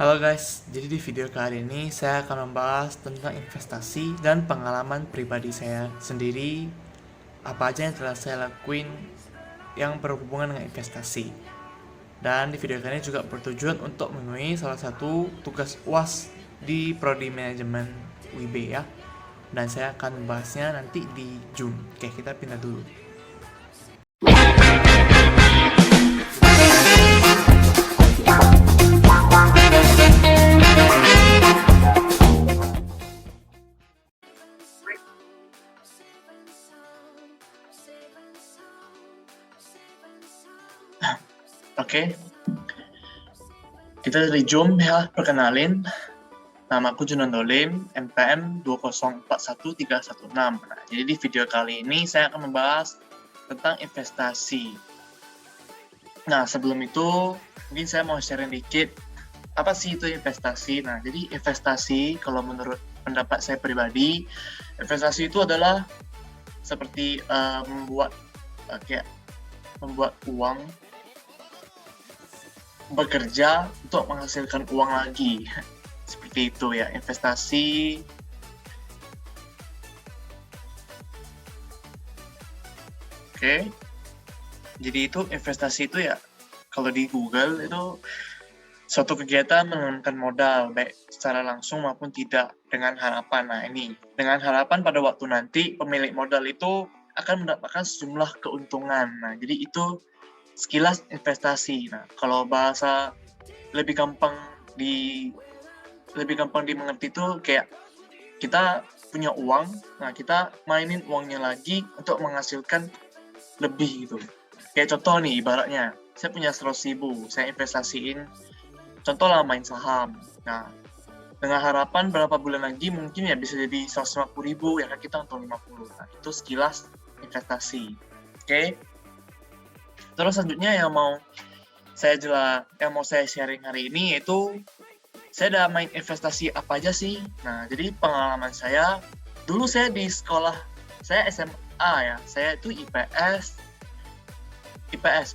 Halo guys, jadi di video kali ini saya akan membahas tentang investasi dan pengalaman pribadi saya sendiri, apa aja yang telah saya lakuin yang berhubungan dengan investasi. Dan di video kali ini juga bertujuan untuk memenuhi salah satu tugas UAS di Prodi Manajemen WIB ya. Dan saya akan membahasnya nanti di Zoom. Oke, kita pindah dulu. Oke, kita dari Zoom ya, perkenalin. Nama aku Junan Dolim, NPM 2041316. Nah, jadi di video kali ini saya akan membahas tentang investasi. Nah, sebelum itu mungkin saya mau sharing dikit apa sih itu investasi. Nah, jadi investasi kalau menurut pendapat saya pribadi, investasi itu adalah seperti membuat uang, bekerja untuk menghasilkan uang lagi. Seperti itu ya, investasi. Oke. Jadi itu investasi itu ya, kalau di Google itu suatu kegiatan menurunkan modal baik secara langsung maupun tidak dengan harapan. Nah, ini dengan harapan pada waktu nanti pemilik modal itu akan mendapatkan sejumlah keuntungan. Nah, jadi itu sekilas investasi. Nah, kalau bahasa lebih gampang dimengerti itu kayak kita punya uang, nah kita mainin uangnya lagi untuk menghasilkan lebih gitu. Kayak contoh nih, ibaratnya saya punya 100.000, saya investasiin, contoh lah main saham. Nah, dengan harapan berapa bulan lagi mungkin ya bisa jadi 150.000, ya kan kita untung 50. Nah, itu sekilas investasi. Oke. Terus selanjutnya yang mau saya sharing hari ini yaitu saya udah main investasi apa aja sih. Nah, jadi pengalaman saya, dulu saya di sekolah, saya SMA ya, saya itu IPS,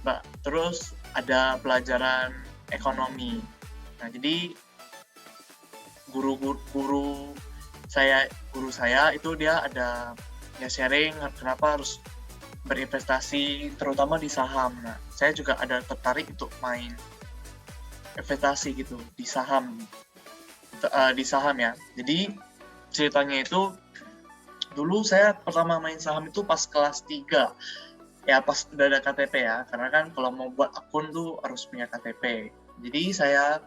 Mbak. Terus ada pelajaran ekonomi. Nah, jadi guru saya itu dia ada ya sharing kenapa harus berinvestasi terutama di saham. Nah, saya juga ada tertarik untuk main investasi gitu di saham ya. Jadi ceritanya itu dulu saya pertama main saham itu pas kelas 3. Ya pas udah ada KTP ya, karena kan kalau mau buat akun tuh harus punya KTP. Jadi saya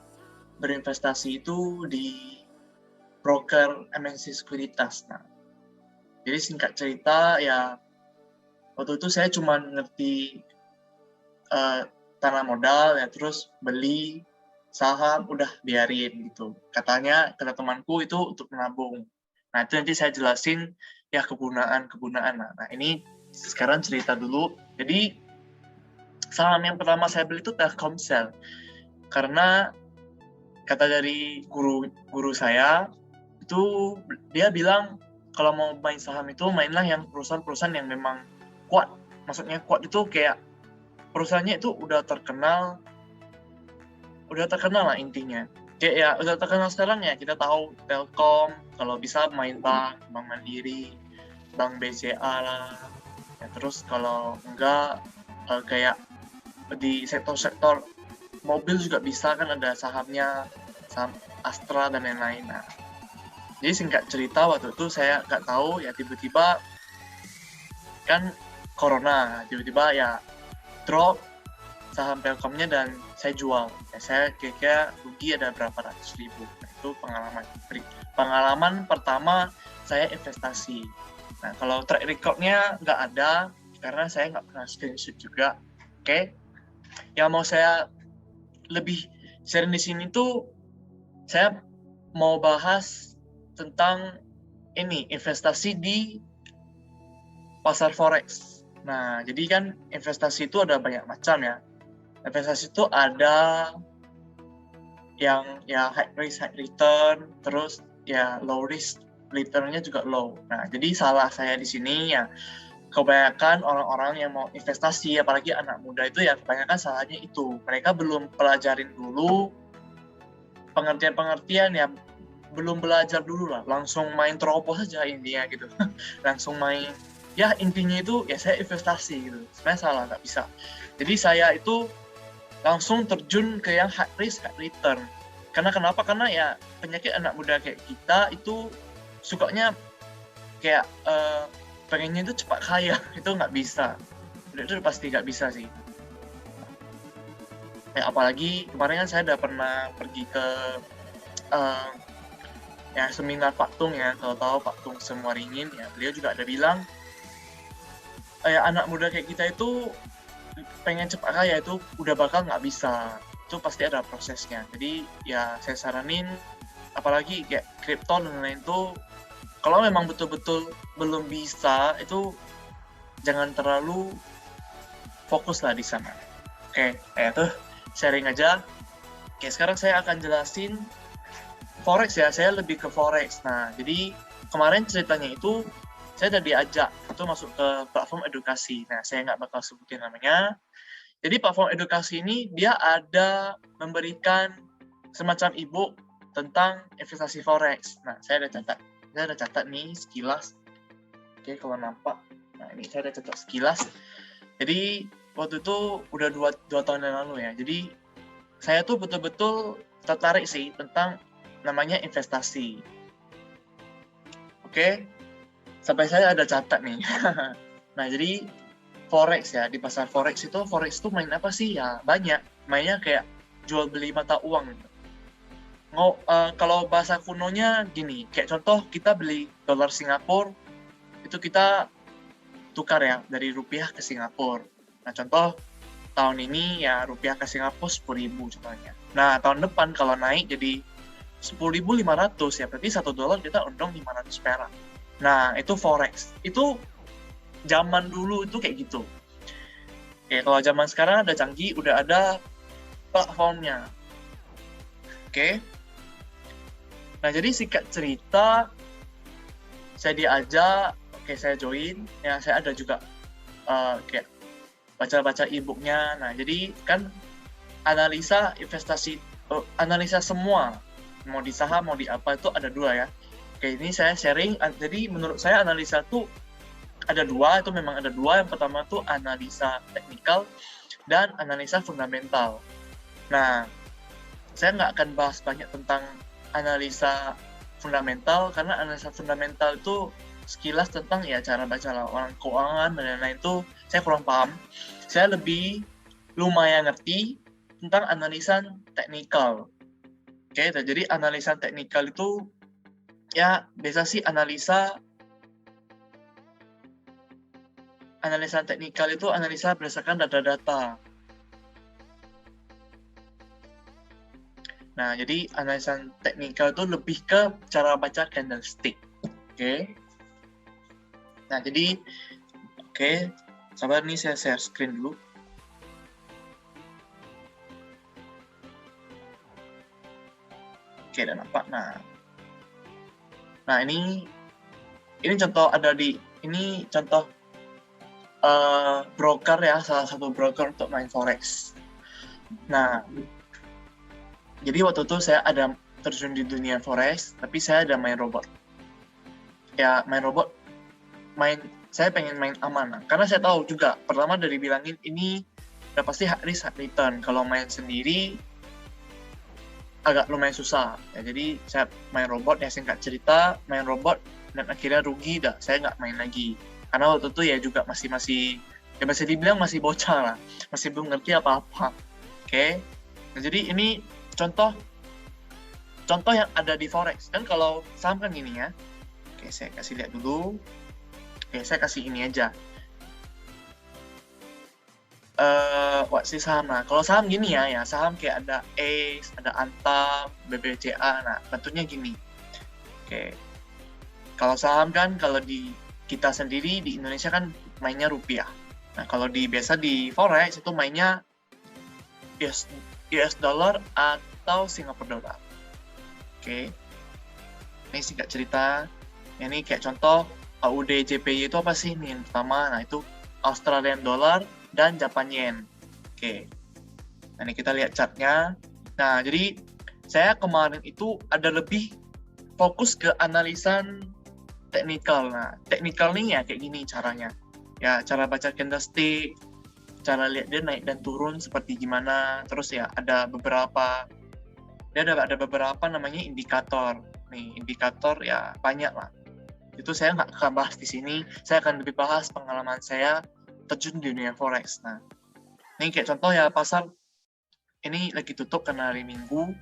berinvestasi itu di broker MNC Sekuritas. Nah, jadi singkat cerita ya, waktu itu saya cuma ngerti tanah modal ya, terus beli saham udah biarin gitu. Kata temanku itu untuk menabung. Nah, itu nanti saya jelasin ya kegunaan. Nah, ini sekarang cerita dulu. Jadi saham yang pertama saya beli itu Telkomsel. Karena kata dari guru saya itu dia bilang kalau mau main saham itu mainlah yang perusahaan-perusahaan yang memang kuat. Maksudnya kuat itu kayak perusahaannya itu udah terkenal lah intinya. Kayak ya udah terkenal sekarang ya, kita tahu Telkom, kalau bisa main Bank Mandiri, Bank BCA lah. Ya, terus kalau enggak kayak di sektor-sektor mobil juga bisa kan ada sahamnya, saham Astra dan lain-lain. Nah, jadi singkat cerita waktu itu saya nggak tahu ya tiba-tiba kan corona, tiba-tiba ya drop saham Telkomnya dan saya jual. Ya, saya kira rugi ada berapa ratus ribu. Nah, itu pengalaman pertama saya investasi. Nah, kalau track recordnya nggak ada karena saya nggak pernah screenshot juga. Oke. Yang mau saya lebih sharing di sini tuh saya mau bahas tentang ini investasi di pasar forex. Nah, jadi kan investasi itu ada banyak macam ya. Investasi itu ada yang ya high risk high return, terus ya low risk returnnya juga low. Nah, jadi salah saya di sini ya kebanyakan orang-orang yang mau investasi, apalagi anak muda itu ya kebanyakan salahnya itu mereka belum pelajarin dulu pengertian-pengertian ya belum belajar dulu lah, langsung main terobos saja intinya gitu. Langsung main, ya intinya itu ya saya investasi gitu. Sebenarnya salah, nggak bisa. Jadi saya itu langsung terjun ke yang high risk, high return. Karena kenapa? Karena ya penyakit anak muda kayak kita itu sukanya kayak pengennya itu cepat kaya, itu nggak bisa. Itu pasti nggak bisa sih. Ya, apalagi kemarin kan saya udah pernah pergi ke ya seminar Pak Tung ya, kalau tahu Pak Tung Semuaringin ya, beliau juga ada bilang ya anak muda kayak kita itu pengen cepat kaya itu udah bakal nggak bisa, itu pasti ada prosesnya. Jadi ya saya saranin apalagi kayak kripto dan lain-lain itu kalau memang betul-betul belum bisa itu jangan terlalu fokus lah di sana. Oke, itu sharing aja. Oke, sekarang saya akan jelasin Forex ya, saya lebih ke Forex. Nah, jadi kemarin ceritanya itu saya udah diajak itu masuk ke platform edukasi. Nah, saya nggak bakal sebutin namanya. Jadi platform edukasi ini dia ada memberikan semacam e-book tentang investasi Forex. Nah, saya ada catat nih sekilas. Oke, kalau nampak. Nah, ini saya ada catat sekilas. Jadi waktu itu udah 2 tahun yang lalu ya. Jadi saya tuh betul-betul tertarik sih tentang namanya investasi. Oke, sampai saya ada catat nih. Nah, jadi Forex ya, di pasar Forex itu main apa sih? Ya banyak, mainnya kayak jual beli mata uang. Kalau bahasa kunonya gini, kayak contoh kita beli dolar Singapura, itu kita tukar ya dari rupiah ke Singapura. Nah, contoh tahun ini ya rupiah ke Singapura 10.000 contohnya. Nah, tahun depan kalau naik jadi 10.500 ya berarti $1 kita untung 500 perak. Nah, itu Forex. Itu zaman dulu itu kayak gitu. Oke, kalau zaman sekarang ada canggih, udah ada platformnya. Oke. Nah, jadi singkat cerita, saya diajak, oke saya join, ya saya ada juga kayak baca-baca e-booknya. Nah, jadi kan analisa investasi, analisa semua, mau di saham, mau di apa itu ada 2 ya. Oke, ini saya sharing, jadi menurut saya analisa tuh ada 2, itu memang ada 2. Yang pertama tuh analisa teknikal dan analisa fundamental. Nah, saya nggak akan bahas banyak tentang analisa fundamental, karena analisa fundamental itu sekilas tentang ya cara baca orang keuangan dan lain-lain itu saya kurang paham. Saya lebih lumayan ngerti tentang analisa teknikal. Oke, jadi analisa teknikal itu ya biasa sih analisa teknikal itu analisa berdasarkan data-data. Nah, jadi analisa teknikal itu lebih ke cara baca candlestick. Oke. Nah, jadi oke, sabar nih saya share screen dulu. Oke, udah nampak. Nah ini contoh ini contoh broker ya, salah satu broker untuk main Forex. Nah, jadi waktu itu saya ada terjun di dunia Forex, tapi saya ada main robot. Ya, main robot, saya pengen main aman. Karena saya tahu juga, pertama dari bilangin ini udah pasti high risk, high return. Kalau main sendiri, agak lumayan susah. Ya, jadi saya main robot, ya singkat cerita, main robot, dan akhirnya rugi, saya nggak main lagi. Karena waktu itu ya juga masih dibilang masih bocah lah, masih belum ngerti apa-apa. Oke. Nah, jadi ini contoh yang ada di Forex. Kan kalau saham kan gini ya. Oke, saya kasih lihat dulu. Oke, saya kasih ini aja. Saham. Nah, kalau saham gini ya saham kayak ada ACE, ada Antam, BBCA. Nah, bentuknya gini. Oke. Kalau saham kan kalau di kita sendiri di Indonesia kan mainnya rupiah. Nah, kalau biasa di Forex itu mainnya US dollar atau Singapore dollar. Oke. Ini singkat cerita. Ini kayak contoh AUD JPY itu apa sih nih yang pertama? Nah, itu Australian dollar dan Japan yen. Oke. Nah, ini kita lihat chartnya. Nah, jadi saya kemarin itu ada lebih fokus ke analisan teknikal. Nah, teknikal nih ya kayak gini caranya. Ya, cara baca candlestick, cara lihat dia naik dan turun seperti gimana. Terus ya ada beberapa namanya indikator. Nih, indikator ya banyak lah. Itu saya nggak akan bahas di sini. Saya akan lebih bahas pengalaman saya terjun di dunia forex. Nah, ini kayak contoh ya pasar ini lagi tutup karena hari Minggu.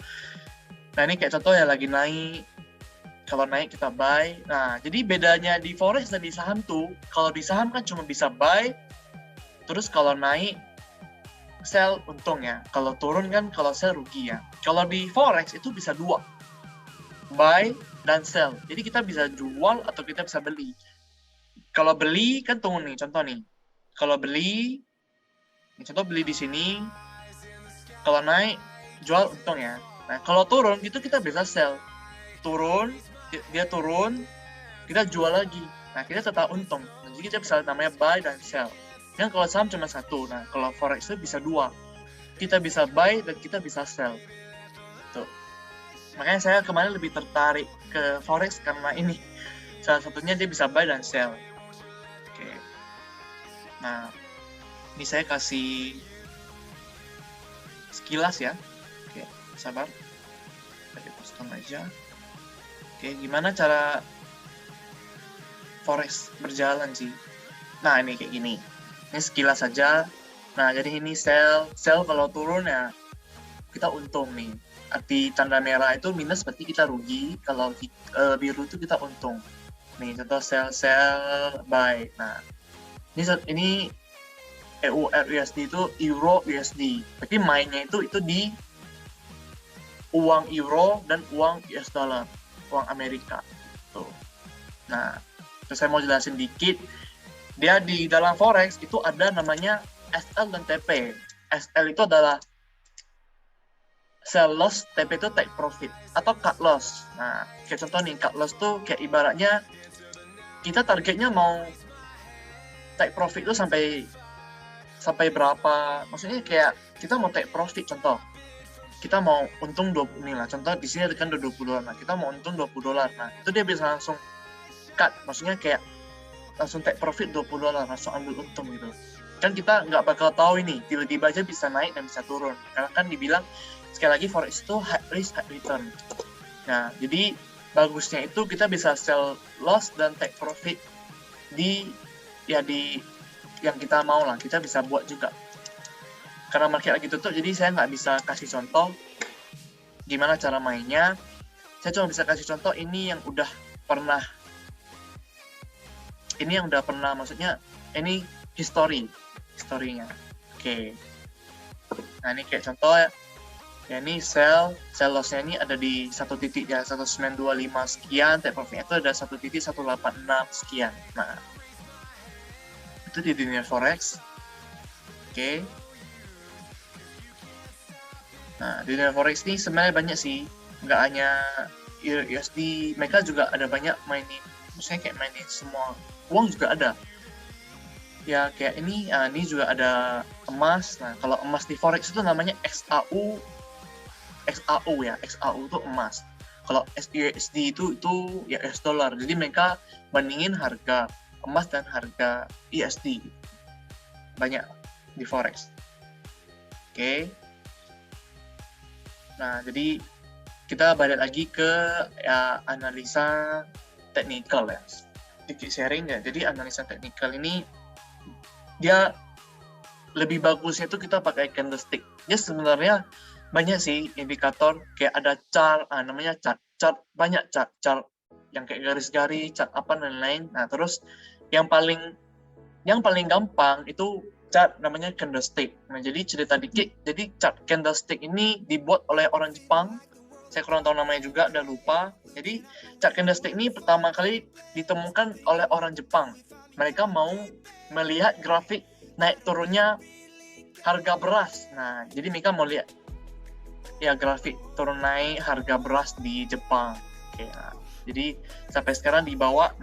Nah, ini kayak contoh ya lagi naik. Kalau naik kita buy. Nah, jadi bedanya di forex dan di saham tuh, kalau di saham kan cuma bisa buy, terus kalau naik sell untung ya. Kalau turun kan kalau sell rugi ya. Kalau di forex itu bisa dua, buy dan sell. Jadi kita bisa jual atau kita bisa beli. Kalau beli kan tunggu nih, contoh nih. Kalau beli, contoh beli di sini. Kalau naik jual untung ya. Nah, kalau turun itu kita bisa sell. Turun, dia turun, kita jual lagi. Nah, kita tetap untung. Nah, jadi kita bisa namanya buy dan sell. Yang kalau saham cuma satu. Nah, kalau forex itu bisa dua. Kita bisa buy dan kita bisa sell. Tuh. Makanya saya kemarin lebih tertarik ke forex karena ini. Salah satunya dia bisa buy dan sell. Oke. Nah, ini saya kasih sekilas ya. Oke, sabar. Kita custom aja. Oke, gimana cara forex berjalan sih? Nah, ini kayak gini. Ini sekilas saja. Nah, jadi ini sell kalau turun ya kita untung nih. Arti tanda merah itu minus berarti kita rugi. Kalau biru itu kita untung. Nih, contoh sell buy. Nah, ini EUR/USD itu Euro USD. Berarti mainnya itu di uang euro dan uang US dollar, uang Amerika. Tuh. Nah, terus saya mau jelasin dikit. Dia di dalam forex itu ada namanya SL dan TP. SL itu adalah sell loss, TP itu take profit atau cut loss. Nah, kayak contoh nih, cut loss tuh kayak ibaratnya kita targetnya mau take profit itu sampai berapa? Maksudnya kayak kita mau take profit, contoh kita mau untung 20 nih lah. Contoh di sini kan $20. Nah, kita mau untung $20. Nah, itu dia bisa langsung cut. Maksudnya kayak langsung take profit $20, langsung ambil untung gitu. Kan kita nggak bakal tahu ini, tiba-tiba aja bisa naik dan bisa turun. Karena kan dibilang, sekali lagi forex itu high risk, high return. Nah, jadi bagusnya itu kita bisa sell loss dan take profit di yang kita mau lah, kita bisa buat juga. Karena market lagi tutup, jadi saya nggak bisa kasih contoh gimana cara mainnya. Saya cuma bisa kasih contoh ini yang udah pernah, maksudnya ini historinya. Oke. Nah, ini kayak contoh ya ini sell loss-nya ini ada di satu titik ya, 1925 sekian, take profit-nya itu ada 1.186 sekian. Nah, itu di dunia forex. Oke. Nah, di dunia forex ini sebenarnya banyak sih, nggak hanya USD, mereka juga ada banyak mainin, maksudnya kayak mainin semua uang juga ada. Ya kayak ini juga ada emas. Nah, kalau emas di forex itu namanya XAU ya, XAU itu emas. Kalau USD itu ya US dollar. Jadi mereka bandingin harga emas dan harga USD. Banyak di forex. Oke. Nah, jadi kita balik lagi ke ya, analisa teknikal ya. Sedikit sharing ya. Jadi analisa teknikal ini dia lebih bagusnya itu kita pakai candlestick. Ya sebenarnya banyak sih indikator, kayak ada chart, namanya chart banyak chart yang kayak garis-garis, chart apa dan lain-lain. Nah, terus yang paling gampang itu chart namanya candlestick. Nah, jadi cerita dikit, jadi chart candlestick ini dibuat oleh orang Jepang. Saya kurang tahu namanya juga, udah lupa. Jadi chart candlestick ini pertama kali ditemukan oleh orang Jepang. Mereka mau melihat grafik naik turunnya harga beras. Nah, jadi mereka mau lihat ya grafik turun naik harga beras di Jepang. Oke, nah, jadi sampai sekarang dibawa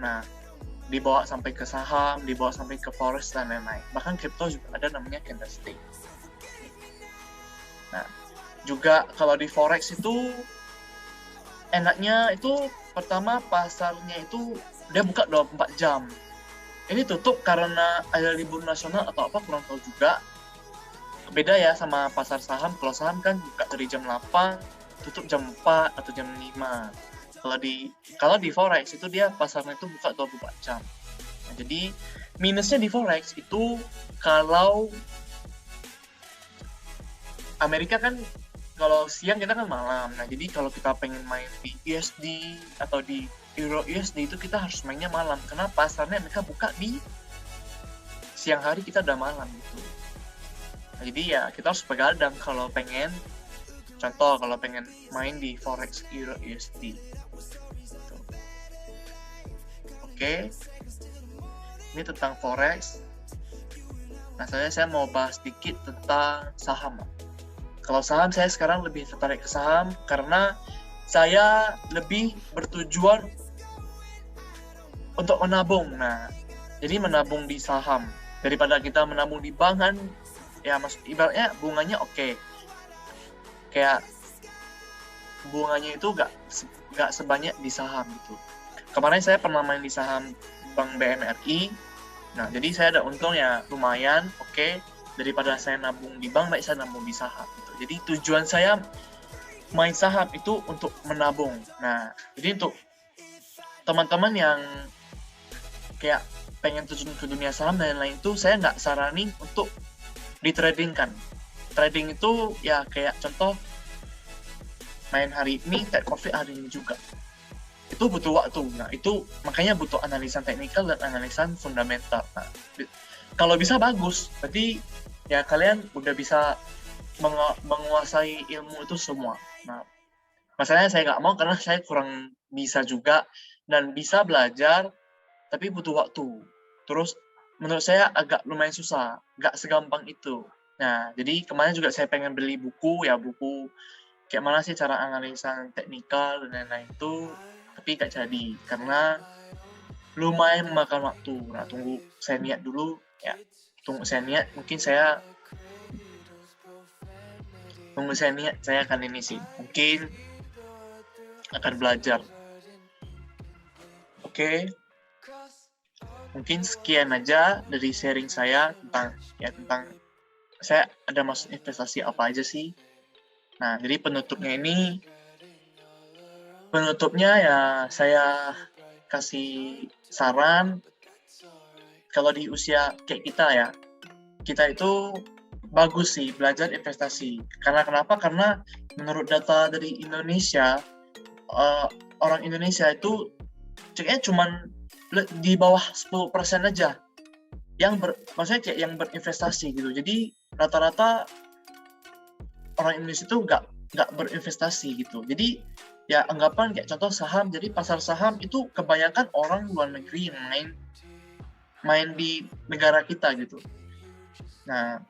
sampai ke saham, dibawa sampai ke forex dan lain-lain. Bahkan kripto juga ada namanya candlestick. Nah, juga kalau di forex itu enaknya itu pertama pasarnya itu dia buka 24 jam. Ini tutup karena ada libur nasional atau apa kurang tahu juga. Beda ya sama pasar saham. Kalau saham kan buka dari jam 8, tutup jam 4 atau jam 5. Kalau di forex itu dia pasarnya itu buka 24 jam. Nah, jadi minusnya di forex itu kalau Amerika kan kalau siang kita kan malam. Nah, jadi kalau kita pengen main di USD atau di Euro USD itu kita harus mainnya malam. Karena pasarnya mereka buka di siang hari, kita udah malam gitu. Nah, jadi ya kita harus begadang kalau pengen, contoh kalau pengen main di forex Euro USD. Gitu. Oke. Ini tentang forex. Nah, saya mau bahas sedikit tentang saham. Kalau saham, saya sekarang lebih tertarik ke saham karena saya lebih bertujuan untuk menabung. Nah, jadi menabung di saham daripada kita menabung di bank kan, ya ibaratnya bunganya oke. Kayak bunganya itu nggak sebanyak di saham gitu. Kemarin saya pernah main di saham Bank BMRI. Nah, jadi saya ada untung ya lumayan, oke. Daripada saya nabung di bank, baik saya nabung di saham. Gitu. Jadi tujuan saya main saham itu untuk menabung. Nah, jadi untuk teman-teman yang kayak pengen terjun ke dunia saham dan lain-lain itu, saya nggak saranin untuk ditradingkan. Trading itu ya kayak contoh main hari ini, take profit hari ini juga. Itu butuh waktu. Nah, itu makanya butuh analisan teknikal dan analisan fundamental. Nah, kalau bisa bagus, berarti ya kalian udah bisa menguasai ilmu itu semua. Nah, masalahnya saya nggak mau karena saya kurang bisa juga dan bisa belajar, tapi butuh waktu. Terus menurut saya agak lumayan susah, nggak segampang itu. Nah, jadi kemarin juga saya pengen beli buku kayak mana sih cara analisa teknikal dan lain-lain itu, tapi nggak jadi karena lumayan memakan waktu. Nah, tunggu saya niat dulu ya. Mungkin saya akan ini sih, mungkin akan belajar. Oke. Mungkin sekian aja dari sharing saya tentang saya ada masuk investasi apa aja sih. Nah, jadi penutupnya ya saya kasih saran kalau di usia kayak kita itu bagus sih belajar investasi. Karena kenapa? Karena menurut data dari Indonesia, orang Indonesia itu kayaknya cuman di bawah 10% aja maksudnya kayak yang berinvestasi gitu. Jadi rata-rata orang Indonesia itu nggak berinvestasi gitu. Jadi ya anggapan kayak contoh saham. Jadi pasar saham itu kebanyakan orang luar negeri yang main di negara kita gitu. Nah,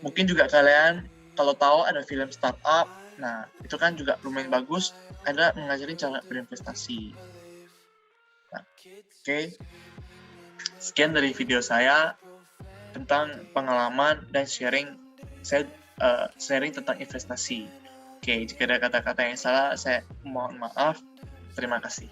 mungkin juga kalian kalau tahu ada film startup, nah itu kan juga lumayan bagus, ada mengajarin cara berinvestasi. Nah, oke. Sekian dari video saya tentang pengalaman dan sharing tentang investasi. Oke, jika ada kata-kata yang salah, saya mohon maaf. Terima kasih.